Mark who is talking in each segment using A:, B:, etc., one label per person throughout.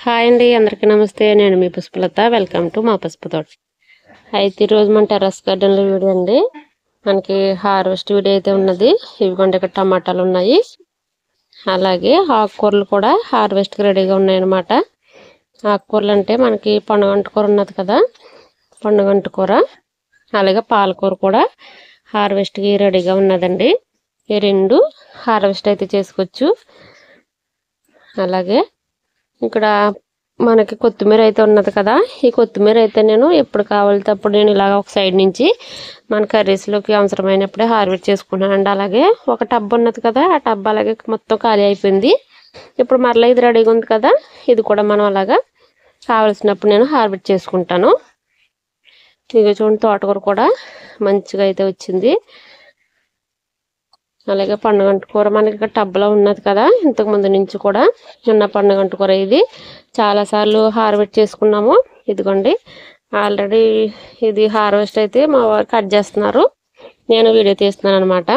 A: Hi అండి, అందరికీ నమస్తే. నేను మీ పుష్పలత. వెల్కమ్ టు మా పసుపు తోట. అయితే ఈరోజు మన టెర్రస్ గార్డెన్లో వీడియో అండి. మనకి హార్వెస్ట్ వీడియో అయితే ఉన్నది. ఇవిగోండి ఇక్కడ టమాటాలు ఉన్నాయి, అలాగే ఆకుకూరలు కూడా హార్వెస్ట్కి రెడీగా ఉన్నాయన్నమాట. ఆకుకూరలు అంటే మనకి పొన్నగంటి కూర ఉన్నది కదా, పొన్నగంటి కూర, అలాగే పాలకూర కూడా హార్వెస్ట్కి రెడీగా ఉన్నదండి. ఈ రెండు హార్వెస్ట్ అయితే చేసుకోవచ్చు. అలాగే ఇక్కడ మనకి కొత్తిమీర అయితే ఉన్నది కదా, ఈ కొత్తిమీర అయితే నేను ఎప్పుడు కావాలితే అప్పుడు నేను ఇలాగ ఒక సైడ్ నుంచి మన కర్రీస్లోకి అవసరమైనప్పుడే హార్వెస్ట్ చేసుకుంటానండి. అలాగే ఒక టబ్ ఉన్నది కదా, ఆ టబ్ అలాగే మొత్తం ఖాళీ అయిపోయింది. ఇప్పుడు మరలా ఇది రెడీగా ఉంది కదా, ఇది కూడా మనం అలాగా కావాల్సినప్పుడు నేను హార్వెస్ట్ చేసుకుంటాను. ఇక చూడండి, తోటకూర కూడా మంచిగా అయితే వచ్చింది. అలాగే పండుగంటి కూర మనకి ఇక్కడ టబ్లో ఉన్నది కదా, ఇంతకు ముందు నుంచి కూడా ఉన్న పండుగంటి కూర. ఇది చాలాసార్లు హార్వెస్ట్ చేసుకున్నాము. ఇదిగోండి, ఆల్రెడీ ఇది హార్వెస్ట్ అయితే మా వారు కట్ చేస్తున్నారు, నేను వీడియో తీస్తున్నాను అనమాట.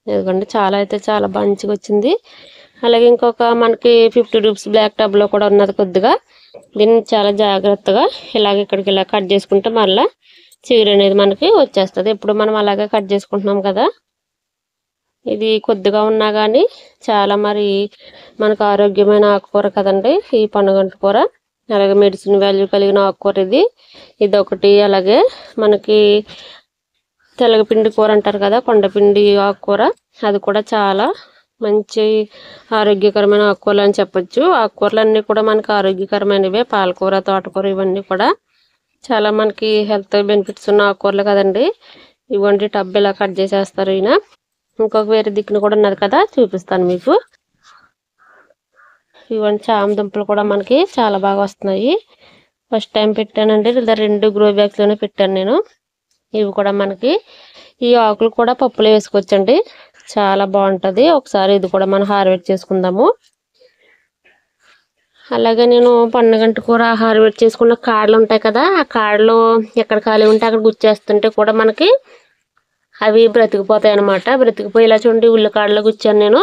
A: ఇదిగోండి, చాలా మంచిగా వచ్చింది. అలాగే ఇంకొక మనకి 50 రూపీస్ బ్లాక్ టబ్లో కూడా ఉన్నది కొద్దిగా. దీన్ని చాలా జాగ్రత్తగా ఇలాగ ఇక్కడికి ఇలా కట్ చేసుకుంటే మళ్ళీ చిగురు అనేది మనకి వచ్చేస్తుంది. ఇప్పుడు మనం అలాగే కట్ చేసుకుంటున్నాం కదా, ఇది కొద్దిగా ఉన్నా కానీ చాలా మరి మనకు ఆరోగ్యమైన ఆకుకూర కదండి ఈ పండుగంటి కూర. అలాగే మెడిసిన్ వాల్యూ కలిగిన ఆకుకూర ఇది ఒకటి. అలాగే మనకి తెలగపిండి కూర అంటారు కదా, కొండపిండి ఆకుకూర, అది కూడా చాలా మంచి ఆరోగ్యకరమైన ఆకుకూరలు అని చెప్పొచ్చు. ఆకుకూరలు అన్నీ కూడా మనకు ఆరోగ్యకరమైనవే. పాలకూర, తోటకూర ఇవన్నీ కూడా చాలా మనకి హెల్త్ బెనిఫిట్స్ ఉన్న ఆకుకూరలు కదండి. ఇవ్వండి, టబ్ ఇలా కట్ చేసేస్తారు ఈయన. ఇంకొక వేరే దిక్కున కూడా ఉన్నది కదా, చూపిస్తాను మీకు. ఇవన్నీ చామ దుంపలు కూడా మనకి చాలా బాగా వస్తున్నాయి. ఫస్ట్ టైం పెట్టానండి, లేదా 2 గ్రో బ్యాగ్స్లోనే పెట్టాను నేను. ఇవి కూడా మనకి ఈ ఆకులు కూడా పప్పులో వేసుకోవచ్చండి, చాలా బాగుంటుంది. ఒకసారి ఇది కూడా మనం హార్వెస్ట్ చేసుకుందాము. అలాగే నేను పండుగంటి కూర హార్వెస్ట్ చేసుకున్న కాడలు ఉంటాయి కదా, ఆ కాడలు ఎక్కడ ఖాళీ ఉంటే అక్కడ గుచ్చేస్తుంటే కూడా మనకి అవి బ్రతికిపోతాయి అన్నమాట. బ్రతికిపోయి ఇలా చూడండి, ఉల్లికాడలో గుచ్చాను నేను.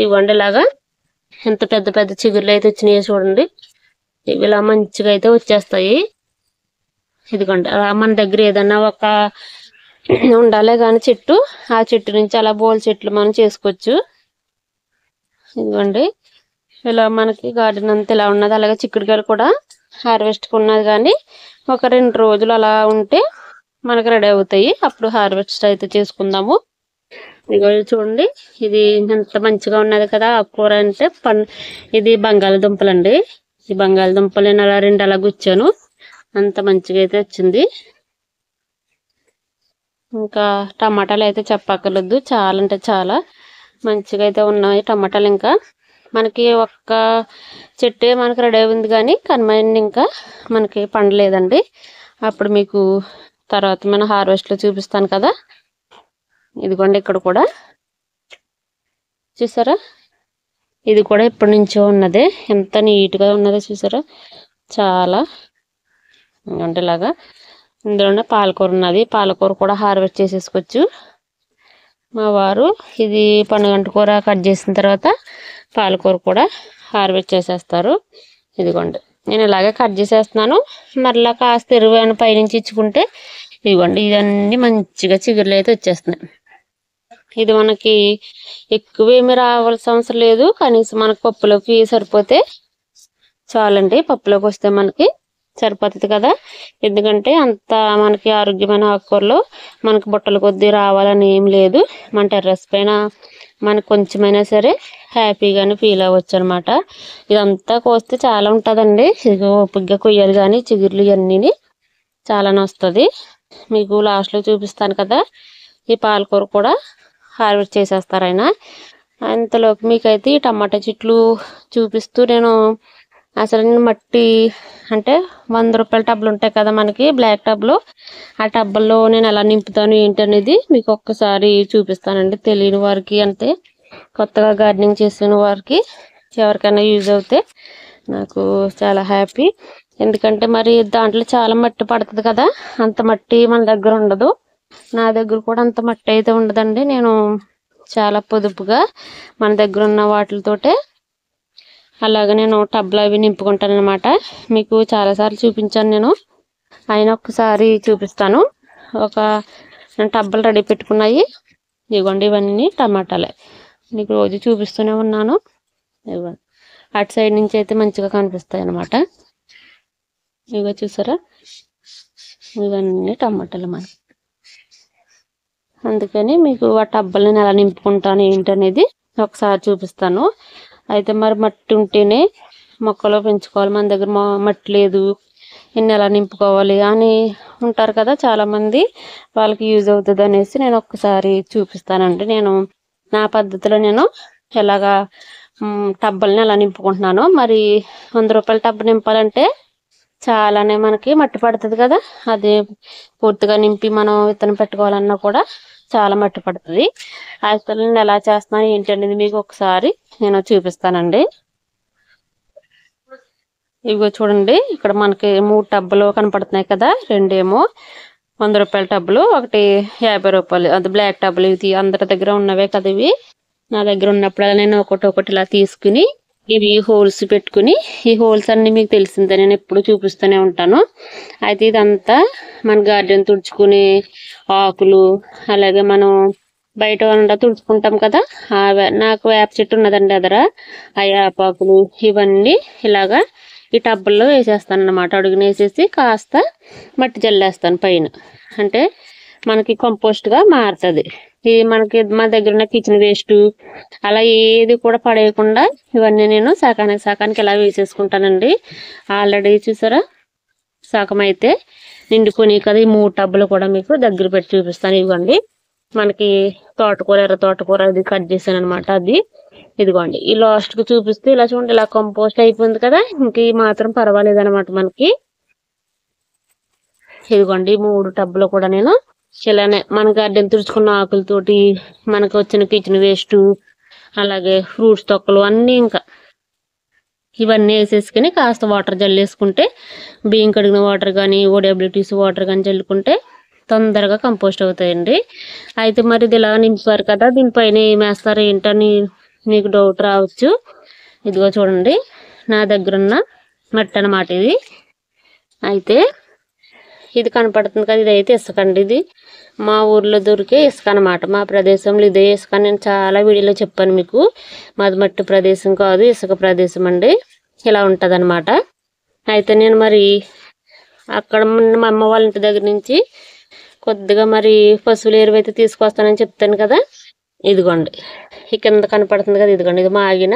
A: ఇవ్వండి, ఇలాగా ఎంత పెద్ద పెద్ద చిగుర్లు అయితే వచ్చినాయో చూడండి. ఇవి ఇలా మంచిగా అయితే వచ్చేస్తాయి. ఇదిగోండి, మన దగ్గర ఏదన్నా ఒక ఉండాలే కానీ చెట్టు, ఆ చెట్టు నుంచి అలా బోల్ చెట్లు మనం చేసుకోవచ్చు. ఇదిగోండి, ఇలా మనకి గార్డెన్ అంతా ఇలా ఉన్నది. అలాగే చిక్కుడుకాయలు కూడా హార్వెస్ట్కి ఉన్నది, కానీ ఒక 2 రోజులు అలా ఉంటే మనకు రెడీ అవుతాయి. అప్పుడు హార్వెస్ట్ అయితే చేసుకుందాము. ఇదిగో చూడండి, ఇది ఎంత మంచిగా ఉన్నది కదా ఆకుకూర. అంటే ఇది బంగాళదుంపలు అండి. ఈ బంగాళదుంపలు నేను అలా 2 అలా గుచ్చాను, అంత మంచిగా అయితే వచ్చింది. ఇంకా టమాటాలు అయితే చెప్పక్కర్లేదు, చాలా అంటే చాలా మంచిగా అయితే ఉన్నాయి టమాటాలు. ఇంకా మనకి ఒక్క చెట్టే మనకి రెడీ అయింది, కానీ కనమైంది ఇంకా మనకి పండలేదండి. అప్పుడు మీకు తర్వాత మన హార్వెస్ట్లో చూపిస్తాను కదా. ఇదిగోండి, ఇక్కడ కూడా చూసారా, ఇది కూడా ఎప్పటి నుంచో ఉన్నదే, ఎంత నీట్గా ఉన్నదో చూసారా. చాలా అంటే ఇలాగా ఇందులోనే పాలకూర ఉన్నది, పాలకూర కూడా హార్వెస్ట్ చేసేసుకోవచ్చు. మా వారు ఇది పండుగంటి కూర కట్ చేసిన తర్వాత పాలకూర కూడా హార్వెస్ట్ చేసేస్తారు. ఇదిగోండి, నేను ఇలాగే కట్ చేసేస్తున్నాను. మరలా కాస్త ఎరువు పైనుంచి ఇచ్చుకుంటే ఇదిగోండి, ఇవన్నీ మంచిగా చిగురులు అయితే వచ్చేస్తున్నాయి. ఇది మనకి ఎక్కువ ఏమి రావాల్సిన అవసరం లేదు, కనీసం మనకు పప్పులోకి సరిపోతే చాలండి. పప్పులోకి వస్తే మనకి సరిపోతుంది కదా, ఎందుకంటే అంత మనకి ఆరోగ్యమైన ఆకుకూరలో మనకి బుట్టల కొద్దీ రావాలని ఏం లేదు. మన టెర్రస్ పైన మనకు కొంచెమైనా సరే హ్యాపీగానే ఫీల్ అవ్వచ్చు అనమాట. ఇదంతా కోస్తే చాలా ఉంటుందండి, ఇది ఓపిగ్గా కొయ్యాలి, కానీ చిగుర్లు ఇవన్నీ చాలానే వస్తుంది. మీకు లాస్ట్లో చూపిస్తాను కదా. ఈ పాలకూర కూడా హార్వెస్ట్ చేసేస్తారు ఆయన. అంతలోకి మీకైతే ఈ టమాటా చెట్లు చూపిస్తూ నేను అసలు మట్టి అంటే 100 రూపాయల టబ్లు ఉంటాయి కదా మనకి, బ్లాక్ టబ్లో, ఆ టబ్బల్లో నేను ఎలా నింపుతాను ఏంటి అనేది మీకు ఒక్కసారి చూపిస్తానండి. తెలియని వారికి, అంటే కొత్తగా గార్డెనింగ్ చేసిన వారికి ఎవరికైనా యూజ్ అవుతే నాకు చాలా హ్యాపీ. ఎందుకంటే మరి దాంట్లో చాలా మట్టి పడుతుంది కదా, అంత మట్టి మన దగ్గర ఉండదు. నా దగ్గర కూడా అంత మట్టి అయితే ఉండదండి. నేను చాలా పొదుపుగా మన దగ్గర ఉన్న వాటితోటే అలాగే నేను టబ్లో అవి నింపుకుంటాను అనమాట. మీకు చాలాసార్లు చూపించాను నేను, అయినా ఒక్కసారి చూపిస్తాను. ఒక టబ్బలు రెడీ పెట్టుకున్నాయి. ఇదిగోండి, ఇవన్నీ టమాటాలే. మీకు రోజు చూపిస్తూనే ఉన్నాను. ఇదిగోండి, అటు సైడ్ నుంచి అయితే మంచిగా కనిపిస్తాయి అనమాట. ఇదిగో చూసారా, ఇవన్నీ టమాటాలు మనకి. అందుకని మీకు ఆ టబ్బల్ని ఎలా నింపుకుంటాను ఏంటనేది ఒకసారి చూపిస్తాను. అయితే మరి మట్టి ఉంటేనే మొక్కలు పెంచుకోవాలి, మన దగ్గర మట్టి లేదు, ఇన్ని ఎలా నింపుకోవాలి అని ఉంటారు కదా చాలామంది, వాళ్ళకి యూజ్ అవుతుంది అనేసి నేను ఒక్కసారి చూపిస్తానండి. నేను నా పద్ధతిలో నేను ఎలాగా టబ్బల్ని ఎలా నింపుకుంటున్నాను. మరి 100 రూపాయల టబ్బు నింపాలంటే చాలానే మనకి మట్టి పడుతుంది కదా, అది పూర్తిగా నింపి మనం విత్తనం పెట్టుకోవాలన్నా కూడా చాలా మట్టి పడుతుంది. అసలు నేను ఎలా చేస్తున్నాను ఏంటనేది మీకు ఒకసారి నేను చూపిస్తానండి. ఇవిగో చూడండి, ఇక్కడ మనకి 3 టబ్బులు కనపడుతున్నాయి కదా, రెండేమో 100 రూపాయల టబ్బులు, ఒకటి 50 రూపాయలు. అది బ్లాక్ టబ్బులు. ఇవి అందరి దగ్గర ఉన్నవే కదా ఇవి. నా దగ్గర ఉన్నప్పుడల్లా నేను ఒకటి ఇలా తీసుకుని ఇవి హోల్స్ పెట్టుకుని, ఈ హోల్స్ అన్ని మీకు తెలిసిందే, నేను ఎప్పుడు చూపిస్తూనే ఉంటాను. అయితే ఇదంతా మన గార్డెన్ తుడుచుకునే ఆకులు, అలాగే మనం బయట వండా తుడుచుకుంటాం కదా, నాకు వేప చెట్టు ఉన్నదండి ఎదర, ఆ వేపాకులు ఇవన్నీ ఇలాగా ఈ టబ్బుల్లో వేసేస్తాను అన్నమాట. అడుగున వేసేసి కాస్త మట్టి జల్లేస్తాను పైన, అంటే మనకి కంపోస్ట్గా మారుతుంది. ఇది మనకి మా దగ్గర ఉన్న కిచెన్ వేస్ట్ అలా ఏది కూడా పడేయకుండా ఇవన్నీ నేను సకానికి ఇలా వేసేసుకుంటానండి. ఆల్రెడీ చూసారా, సగం అయితే నిండుకొని కదా. ఈ 3 టబ్బులు కూడా మీకు దగ్గర పెట్టి చూపిస్తాను. ఇవ్వండి, మనకి తోటకూర, ఎర్ర తోటకూర అది కట్ చేశాను అనమాట. అది ఇదిగోండి, ఈ లాస్ట్కి చూపిస్తే ఇలా చూడండి, ఇలా కంపోస్ట్ అయిపోయింది కదా, ఇంక ఈ మాత్రం పర్వాలేదు అనమాట మనకి. ఇదిగోండి, 3 టబ్బులు కూడా నేను ఇలానే మన గార్డెన్ తుడుచుకున్న ఆకులతోటి, మనకు వచ్చిన కిచెన్ వేస్ట్, అలాగే ఫ్రూట్స్ తొక్కలు అన్నీ ఇంకా ఇవన్నీ వేసేసుకుని కాస్త వాటర్ జల్లేసుకుంటే, బియ్యం కడిగిన వాటర్ కానీ ఓడబ్ల్యూటీసీ వాటర్ కానీ జల్లుకుంటే తొందరగా కంపోస్ట్ అవుతాయండి. అయితే మరి ఇది ఇలా నింపారు కదా, దీనిపైన ఏం వేస్తారు ఏంటని మీకు డౌట్ రావచ్చు. ఇదిగో చూడండి, నా దగ్గర ఉన్న మట్టి అన్నమాట ఇది. అయితే ఇది కనపడుతుంది కదా, ఇదైతే ఇసుక అండి. ఇది మా ఊర్లో దొరికే ఇసుక అనమాట. మా ప్రదేశంలో ఇదే ఇసుక. నేను చాలా వీడియోలో చెప్పాను మీకు, మాది మట్టి ప్రదేశం కాదు, ఇసుక ప్రదేశం అండి. ఇలా ఉంటుంది అనమాట. అయితే నేను మరి అక్కడ మా అమ్మ వాళ్ళ ఇంటి దగ్గర నుంచి కొద్దిగా మరి పశువుల ఎరువు అయితే తీసుకొస్తానని చెప్తాను కదా, ఇదిగోండి ఈ కింద కనపడుతుంది కదా, ఇదిగోండి, ఇది మాగిన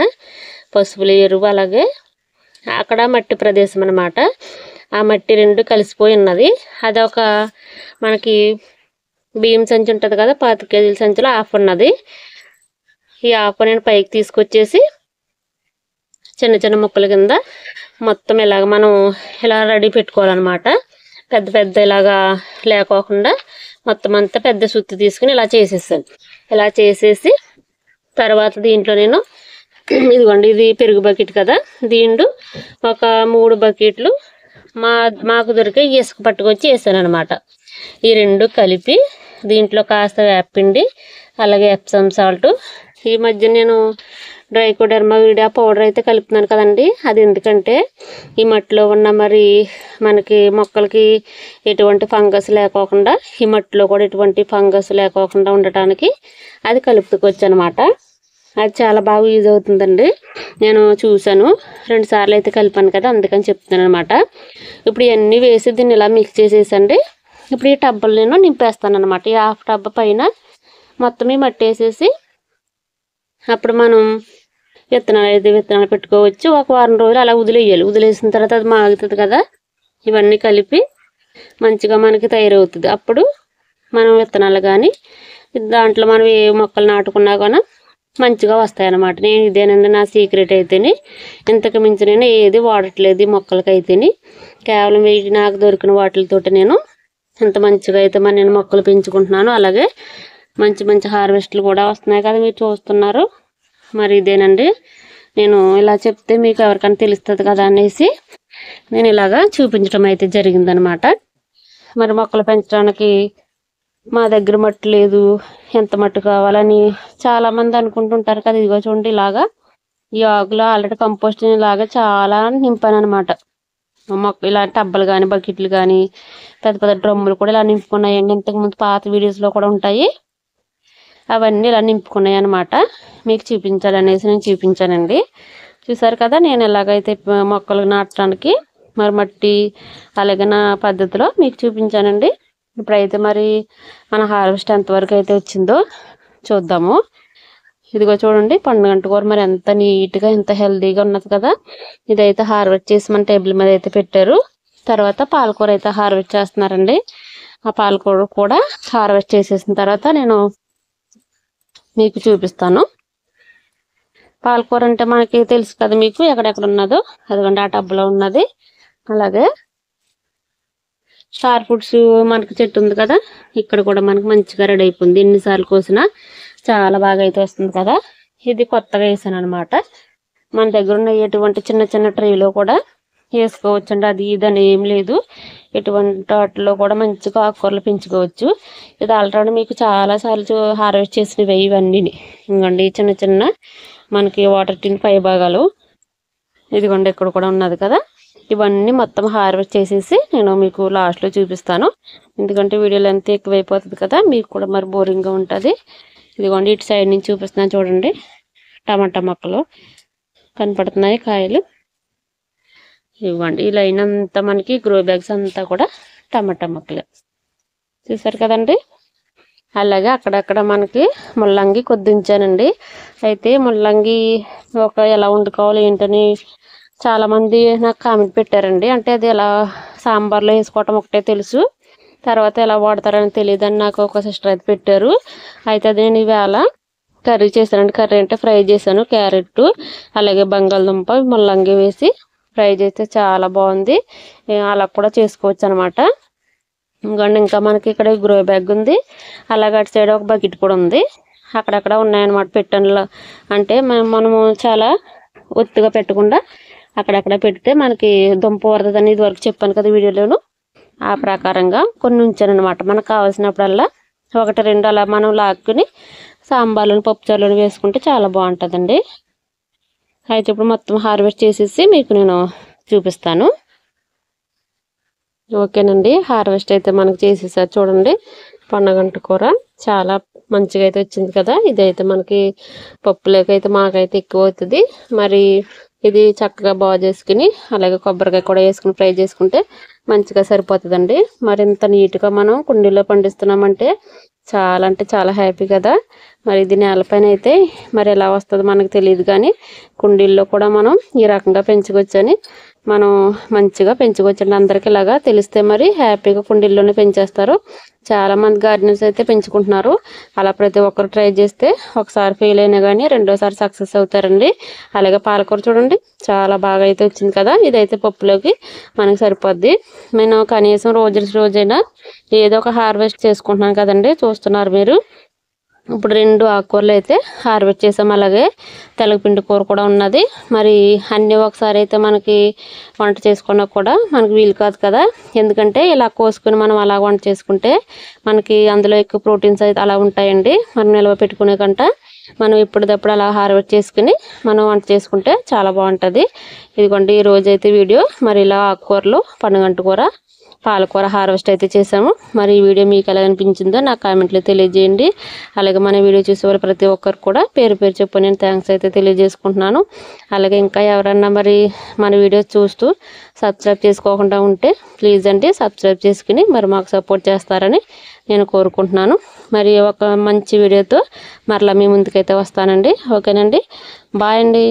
A: పశువుల ఎరువు. అలాగే అక్కడ మట్టి ప్రదేశం అనమాట. ఆ మట్టి 2 కలిసిపోయి ఉన్నది. అదొక మనకి బియ్యం సంచి ఉంటుంది కదా, 25 కేజీల సంచిలో హాఫ్ ఉన్నది. ఈ హాఫ్ నేను పైకి తీసుకొచ్చేసి చిన్న చిన్న ముక్కల కింద మొత్తం ఇలాగ మనం ఇలా రెడీ పెట్టుకోవాలన్నమాట. పెద్ద పెద్ద ఇలాగా లేకోకుండా మొత్తం అంతా పెద్ద సుత్తి తీసుకుని ఇలా చేసేసాను. ఇలా చేసేసి తర్వాత దీంట్లో నేను ఇదిగోండి, ఇది పెరుగు బకెట్ కదా, దీంట్లో ఒక 3 బకెట్లు మాకు దొరికే ఇసుక పట్టుకొచ్చి వేసాను అనమాట. ఈ 2 కలిపి దీంట్లో కాస్త వేపిండి, అలాగే ఎప్సమ్ సాల్ట్, ఈ మధ్య నేను డ్రైకోడర్మా వీడియా పౌడర్ అయితే కలుపుతున్నాను కదండి. అది ఎందుకంటే ఈ మట్టిలో ఉన్న మరి మనకి మొక్కలకి ఎటువంటి ఫంగస్ లేకోకుండా, ఈ మట్టిలో కూడా ఎటువంటి ఫంగస్ లేకోకుండా ఉండటానికి అది కలుపుకొచ్చు అనమాట. అది చాలా బాగా యూజ్ అవుతుందండి. నేను చూశాను, 2 సార్లు అయితే కలిపాను కదా, అందుకని చెప్తున్నాను అనమాట. ఇప్పుడు ఇవన్నీ వేసి దీన్ని ఇలా మిక్స్ చేసేసండి. ఇప్పుడు ఈ టబ్బలు నేను నింపేస్తాను అనమాట. ఈ హాఫ్ టబ్బ పైన మొత్తం ఈ మట్టి వేసేసి అప్పుడు మనం విత్తనాలు పెట్టుకోవచ్చు. ఒక వారం రోజులు అలా వదిలేయాలి. వదిలేసిన తర్వాత అది మాగుతుంది కదా, ఇవన్నీ కలిపి మంచిగా మనకి తయారవుతుంది. అప్పుడు మనం విత్తనాలు కానీ దాంట్లో మనం ఏ మొక్కలు నాటుకున్నా కానీ మంచిగా వస్తాయి అన్నమాట. నేను ఇదేనండి నా సీక్రెట్ అయితేని, ఇంతకు మించి నేను ఏది వాడట్లేదు ఈ మొక్కలకి అయితేని. కేవలం నాకు దొరికిన వాటితోటి నేను ఎంత మంచిగా అయితే మరి నేను మొక్కలు పెంచుకుంటున్నాను. అలాగే మంచి మంచి హార్వెస్ట్లు కూడా వస్తున్నాయి కదా, మీరు చూస్తున్నారు. మరి ఇదేనండి, నేను ఇలా చెప్తే మీకు ఎవరికైనా తెలుస్తుంది కదా అనేసి నేను ఇలాగా చూపించడం అయితే జరిగిందనమాట. మరి మొక్కలు పెంచడానికి మా దగ్గర మట్టి లేదు, ఎంత మట్టి కావాలని చాలామంది అనుకుంటుంటారు కదా. ఇదిగో చూడండి, ఇలాగా ఈ ఆకులో ఆల్రెడీ కంపోస్ట్ లాగా చాలా నింపాను అనమాట. మొక్క ఇలా టబ్బలు కానీ బకెట్లు కానీ పెద్ద పెద్ద డ్రమ్ములు కూడా ఇలా నింపుకున్నాయండి. ఇంతకుముందు పాత వీడియోస్లో కూడా ఉంటాయి. అవన్నీ ఇలా నింపుకున్నాయి అనమాట. మీకు చూపించాలనేసి నేను చూపించానండి. చూసారు కదా నేను ఎలాగైతే మొక్కలు నాటడానికి మరి మట్టి అలాగే నా పద్ధతిలో మీకు చూపించానండి. ఇప్పుడైతే మరి మన హార్వెస్ట్ ఎంతవరకు అయితే వచ్చిందో చూద్దాము. ఇదిగో చూడండి పండుగంట కూర మరి ఎంత నీట్గా ఎంత హెల్తీగా ఉన్నది కదా. ఇదైతే హార్వెస్ట్ చేసి మన టేబుల్ మీద అయితే పెట్టారు. తర్వాత పాలకూర అయితే హార్వెస్ట్ చేస్తున్నారండి. ఆ పాలకూర కూడా హార్వెస్ట్ చేసేసిన తర్వాత నేను మీకు చూపిస్తాను. పాలకూర అంటే మనకి తెలుసు కదా మీకు ఎక్కడెక్కడ ఉన్నదో. అదిగోండి ఆ టబ్లో ఉన్నది. అలాగే స్టార్ ఫుడ్స్ మనకి చెట్టు ఉంది కదా, ఇక్కడ కూడా మనకి మంచిగా రెడీ అయిపోయింది. ఎన్నిసార్లు కోసినా చాలా బాగా అయితే వస్తుంది కదా. ఇది కొత్తగా వేసాను అనమాట. మన దగ్గర ఉన్న ఎటువంటి చిన్న చిన్న ట్రేలో కూడా వేసుకోవచ్చండి. అది ఇదని ఏం లేదు. ఎటువంటి వాటిలో కూడా మంచిగా ఆకుకూరలు పెంచుకోవచ్చు. ఇది ఆల్రెడీ మీకు చాలాసార్లు హార్వెస్ట్ చేసినవి ఇవన్నీ. ఇంకోండి చిన్న చిన్న మనకి వాటర్ టిన్ 5 భాగాలు. ఇదిగోండి ఇక్కడ కూడా ఉన్నది కదా. ఇవన్నీ మొత్తం హార్వెస్ట్ చేసేసి నేను మీకు లాస్ట్లో చూపిస్తాను. ఎందుకంటే వీడియోలో ఎంత ఎక్కువైపోతుంది కదా, మీకు కూడా మరి బోరింగ్గా ఉంటుంది. ఇదిగోండి ఇటు సైడ్ నుంచి చూపిస్తున్నాను చూడండి. టమాటా మొక్కలు కనపడుతున్నాయి, కాయలు. ఇవ్వండి ఈ లైన్ అంతా మనకి గ్రో బ్యాగ్స్ అంతా కూడా టమాటా మొక్కలు చూసారు కదండి. అలాగే అక్కడక్కడ మనకి ముల్లంగి కొద్దించానండి. అయితే ముల్లంగి ఎలా వండుకోవాలి ఏంటని చాలామంది నాకు కామెంట్ పెట్టారండి. అంటే అది ఎలా సాంబార్లో వేసుకోవటం ఒకటే తెలుసు, తర్వాత ఎలా వాడతారని తెలియదని నాకు ఒక సిస్టర్ అయితే పెట్టారు. అయితే అది నేను ఇవాళ కర్రీ చేశానండి. కర్రీ అంటే ఫ్రై చేశాను. క్యారెట్ అలాగే బంగాళదుంప ముల్లంగి వేసి ఫ్రై చేస్తే చాలా బాగుంది. అలా కూడా చేసుకోవచ్చు అనమాట. ఇంకోండి ఇంకా మనకి ఇక్కడ గ్రో బ్యాగ్ ఉంది. అలాగే అటు సైడ్ ఒక బకెట్ కూడా ఉంది. అక్కడక్కడ ఉన్నాయన్నమాట పెట్టన్లో. అంటే మనము చాలా ఒత్తుగా పెట్టకుండా అక్కడక్కడ పెడితే మనకి దుంప వరదని ఇది వరకు చెప్పాను కదా వీడియోలోను. ఆ ప్రకారంగా కొన్ని ఉంచాను అనమాట. మనకు కావాల్సినప్పుడల్లా 1-2 అలా మనం లాక్కుని సాంబార్లోని పప్పుచారులోని వేసుకుంటే చాలా బాగుంటుందండి. అయితే ఇప్పుడు మొత్తం హార్వెస్ట్ చేసేసి మీకు నేను చూపిస్తాను. ఓకేనండి, హార్వెస్ట్ అయితే మనకు చేసేసారు చూడండి. పొన్నగంట కూర చాలా మంచిగా అయితే వచ్చింది కదా. ఇదైతే మనకి పప్పులోకి అయితే మాకైతే ఎక్కువ అవుతుంది. మరి ఇది చక్కగా బాగా చేసుకుని అలాగే కొబ్బరికాయ కూడా వేసుకుని ఫ్రై చేసుకుంటే మంచిగా సరిపోతుందండి. మరి ఇంత నీట్గా మనం కుండీలో పండిస్తున్నామంటే చాలా అంటే చాలా హ్యాపీ కదా. మరి ఇది నేలపైన అయితే మరి ఎలా వస్తుందో మనకు తెలియదు, కానీ కుండీల్లో కూడా మనం ఈ రకంగా పెంచుకోవచ్చని మనం మంచిగా పెంచుకోవచ్చండి. అందరికీ ఇలాగా తెలిస్తే మరి హ్యాపీగా కుండీల్లోనే పెంచేస్తారు. చాలామంది గార్డెనర్స్ అయితే పెంచుకుంటున్నారు. అలా ప్రతి ఒక్కరు ట్రై చేస్తే ఒకసారి ఫెయిల్ అయినా కానీ రెండోసారి సక్సెస్ అవుతారండి. అలాగే పాలకూర చూడండి చాలా బాగా అయితే వచ్చింది కదా. ఇదైతే పప్పులోకి మనకి సరిపోద్ది. నేను కనీసం రోజైనా ఏదో ఒక హార్వెస్ట్ చేసుకుంటున్నాను కదండి, చూస్తున్నారు మీరు. ఇప్పుడు 2 ఆకుకూరలు అయితే హార్వెస్ట్ చేసాం. అలాగే తెల్లపిండి కూర కూడా ఉన్నది. మరి అన్నీ ఒకసారి అయితే మనకి వంట చేసుకున్నా కూడా మనకి వీలు కాదు కదా. ఎందుకంటే ఇలా కోసుకుని మనం అలా వంట చేసుకుంటే మనకి అందులో ఎక్కువ ప్రోటీన్స్ అయితే అలా ఉంటాయండి. మనం నిల్వ పెట్టుకునే కంట మనం ఇప్పటిదప్పుడు అలా హార్వెస్ట్ చేసుకుని మనం వంట చేసుకుంటే చాలా బాగుంటుంది. ఇదిగోండి ఈ రోజైతే వీడియో మరి ఇలా ఆకుకూరలు పొన్నగంట కూర పాలకూర హార్వెస్ట్ అయితే చేసాము. మరి ఈ వీడియో మీకు ఎలా అనిపించిందో నాకు కామెంట్లో తెలియజేయండి. అలాగే మన వీడియో చూసేవారు ప్రతి ఒక్కరు కూడా పేరు చెప్పు నేను థ్యాంక్స్ అయితే తెలియజేసుకుంటున్నాను. అలాగే ఇంకా ఎవరన్నా మరి మన వీడియో చూస్తూ సబ్స్క్రైబ్ చేసుకోకుండా ఉంటే ప్లీజ్ అండి సబ్స్క్రైబ్ చేసుకుని మరి మాకు సపోర్ట్ చేస్తారని నేను కోరుకుంటున్నాను. మరి ఒక మంచి వీడియోతో మరలా మీ ముందుకైతే వస్తానండి. ఓకేనండి, బాయ్ అండి.